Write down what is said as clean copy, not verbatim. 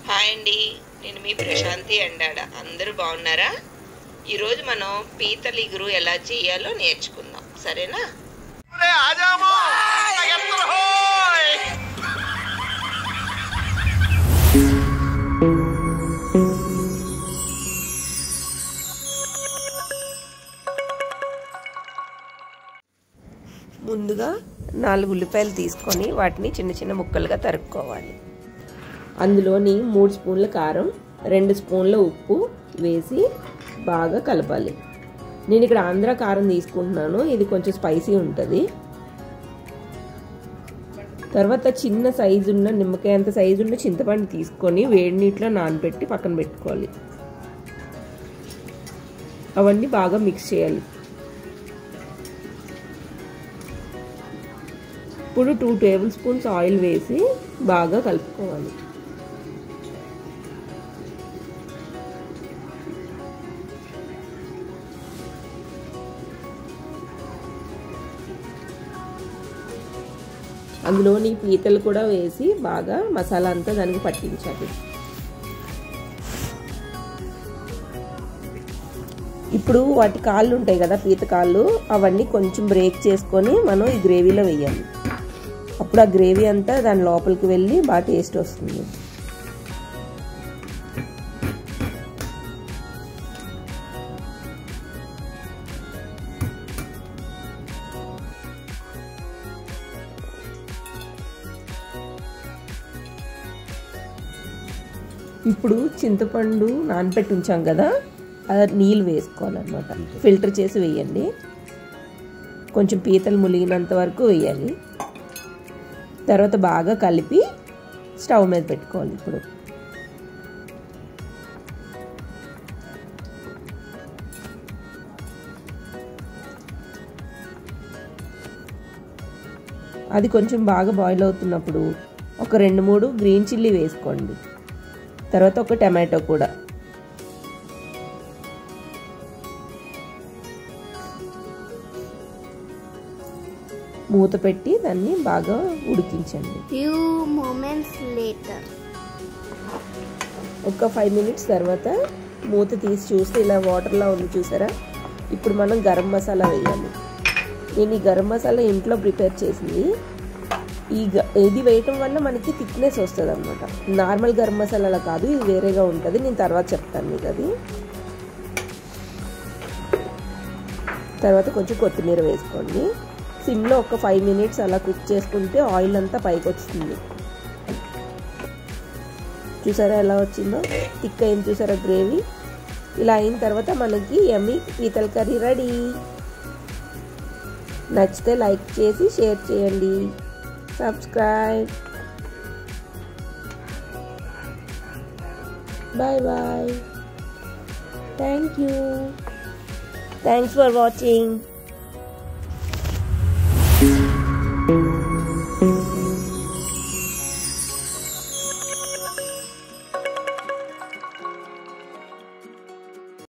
Hi అండి, నేను మీ ప్రశాంతి అండాడ. అందరూ బాగున్నారా? ఈరోజు మనం పీతల ఇగురు ఎలా చేయాలో నేర్చుకుందాం, సరేనా? ముందుగా 4 ఉల్లిపాయలు తీసుకొని వాటిని చిన్న చిన్న ముక్కలుగా తరుక్కోవాలి. అందులోని 3 స్పూన్ల కారం, 2 స్పూన్ల ఉప్పు వేసి బాగా కలపాలి. నేను ఇక్కడ ఆంధ్ర కారం తీసుకుంటున్నాను, ఇది కొంచెం స్పైసీ ఉంటుంది. తర్వాత చిన్న సైజు ఉన్న నిమ్మకాయ అంత సైజు ఉన్న చింతపండు తీసుకొని వేడి నీటిలో నానబెట్టి పక్కన పెట్టుకోవాలి. అవన్నీ బాగా మిక్స్ చేయాలి. ఇప్పుడు 2 టేబుల్ స్పూన్స్ ఆయిల్ వేసి బాగా కలుపుకోవాలి. అందులోని పీతలు కూడా వేసి బాగా మసాలా అంతా దానికి పట్టించాలి. ఇప్పుడు వాటి కాళ్ళు ఉంటాయి కదా, పీత కాళ్ళు, అవన్నీ కొంచెం బ్రేక్ చేసుకొని మనం ఈ గ్రేవీలో వేయాలి. అప్పుడు ఆ గ్రేవీ అంతా దాని లోపలికి వెళ్ళి బాగా టేస్ట్ వస్తుంది. ఇప్పుడు చింతపండు నానబెట్టి ఉంచాం కదా, అది నీళ్ళు వేసుకోవాలన్నమాట. ఫిల్టర్ చేసి వేయండి. కొంచెం పీతలు ములిగినంత వరకు వేయాలి. తర్వాత బాగా కలిపి స్టవ్ మీద పెట్టుకోవాలి. ఇప్పుడు అది కొంచెం బాగా బాయిల్ అవుతున్నప్పుడు ఒక 2-3 గ్రీన్ చిల్లీ వేసుకోండి. తర్వాత ఒక టమాటో కూడా. మూత పెట్టి దాన్ని బాగా ఉడికించండి. Few moments later. ఒక 5 మినిట్స్ తర్వాత మూత తీసి చూస్తే ఇలా వాటర్లా ఉంది, చూసారా? ఇప్పుడు మనం గరం మసాలా వేయాలి. నేను ఈ గరం మసాలా ఇంట్లో ప్రిపేర్ చేసింది. ఇది వేయటం వల్ల మనకి థిక్నెస్ వస్తుంది అనమాట. నార్మల్ గరం మసాలా కాదు, ఇది వేరేగా ఉంటుంది. నేను తర్వాత చెప్తాను మీకు అది. తర్వాత కొంచెం కొత్తిమీర వేసుకోండి. సిమ్లో ఒక 5 మినిట్స్ అలా కుక్ చేసుకుంటే ఆయిల్ అంతా పైకి వస్తుంది. చూసారా ఎలా వచ్చిందో? థిక్ అయింది చూసారా గ్రేవీ? ఇలా అయిన తర్వాత మనకి యమ్మీ పీతల కర్రీ రెడీ. నచ్చితే లైక్ చేసి షేర్ చేయండి. Subscribe. Bye bye. Thank you. Thanks for watching.